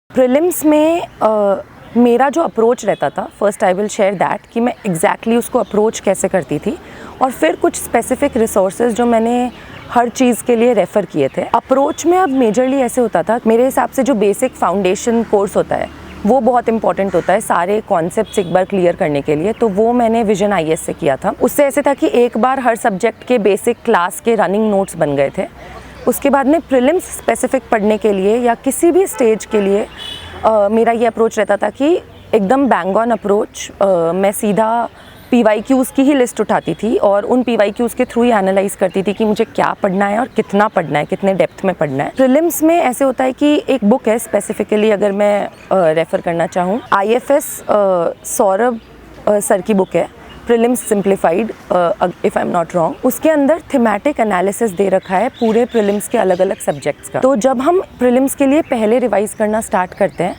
Prelims में मेरा जो अप्रोच रहता था, first I will share that कि मैं एग्जैक्टली उसको अप्रोच कैसे करती थी, और फिर कुछ स्पेसिफिक रिसोर्सेज जो मैंने हर चीज़ के लिए रेफ़र किए थे। अप्रोच में अब मेजरली ऐसे होता था, मेरे हिसाब से जो बेसिक फाउंडेशन कोर्स होता है वो बहुत इंपॉर्टेंट होता है सारे कॉन्सेप्ट्स एक बार क्लियर करने के लिए। तो वो मैंने विजन आईएएस से किया था। उससे ऐसे था कि एक बार हर सब्जेक्ट के बेसिक क्लास के रनिंग नोट्स बन गए थे। उसके बाद में प्रीलिम्स स्पेसिफिक पढ़ने के लिए या किसी भी स्टेज के लिए मेरा ये अप्रोच रहता था कि एकदम बैंग ऑन अप्रोच, मैं सीधा PYQs की ही लिस्ट उठाती थी और उन PYQs के थ्रू ही एनालाइज करती थी कि मुझे क्या पढ़ना है और कितना पढ़ना है, कितने डेप्थ में पढ़ना है। प्रीलिम्स में ऐसे होता है कि एक बुक है स्पेसिफिकली, अगर मैं रेफ़र करना चाहूँ, IFS सौरभ सर की बुक है, prelims simplified if I am not wrong. उसके अंदर थीमेटिक एनालिसिस दे रखा है पूरे प्रीलिम्स के अलग अलग सब्जेक्ट्स का। तो जब हम प्रीलिम्स के लिए पहले रिवाइज़ करना स्टार्ट करते हैं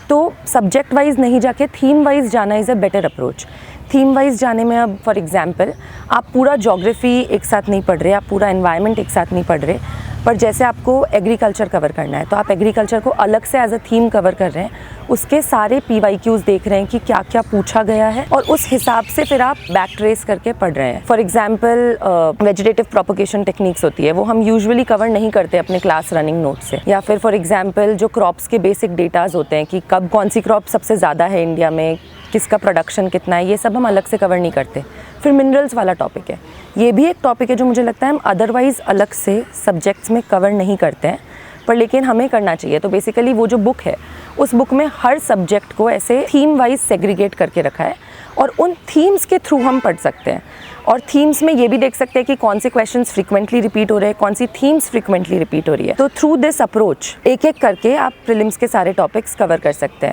तो सब्जेक्ट वाइज नहीं जाके थीम वाइज जाना is a better approach. Theme wise जाने में अब फॉर एग्जांपल आप पूरा ज्योग्राफी एक साथ नहीं पढ़ रहे, आप पूरा एनवायरनमेंट एक साथ नहीं पढ़ रहे, पर जैसे आपको एग्रीकल्चर कवर करना है तो आप एग्रीकल्चर को अलग से एज अ थीम कवर कर रहे हैं, उसके सारे PYQs देख रहे हैं कि क्या क्या पूछा गया है और उस हिसाब से फिर आप बैक ट्रेस करके पढ़ रहे हैं। For example vegetative propagation techniques होती है, वो हम यूजुअली कवर नहीं करते अपने क्लास रनिंग नोट से। या फिर फॉर एग्जांपल जो क्रॉप्स के बेसिक डेटाज होते हैं कि कब कौन सी क्रॉप सबसे ज़्यादा है इंडिया में, किसका प्रोडक्शन कितना है, ये सब हम अलग से कवर नहीं करते। फिर मिनरल्स वाला टॉपिक है, ये भी एक टॉपिक है जो मुझे लगता है हम अदरवाइज़ अलग से सब्जेक्ट्स में कवर नहीं करते हैं, पर लेकिन हमें करना चाहिए। तो बेसिकली वो जो बुक है उस बुक में हर सब्जेक्ट को ऐसे थीम वाइज सेग्रीगेट करके रखा है और उन थीम्स के थ्रू हम पढ़ सकते हैं। और थीम्स में ये भी देख सकते हैं कि कौन से क्वेश्चंस फ्रीक्वेंटली रिपीट हो रहे हैं, कौन सी थीम्स फ्रीक्वेंटली रिपीट हो रही है। तो थ्रू दिस अप्रोच एक एक करके आप प्रीलिम्स के सारे टॉपिक्स कवर कर सकते हैं।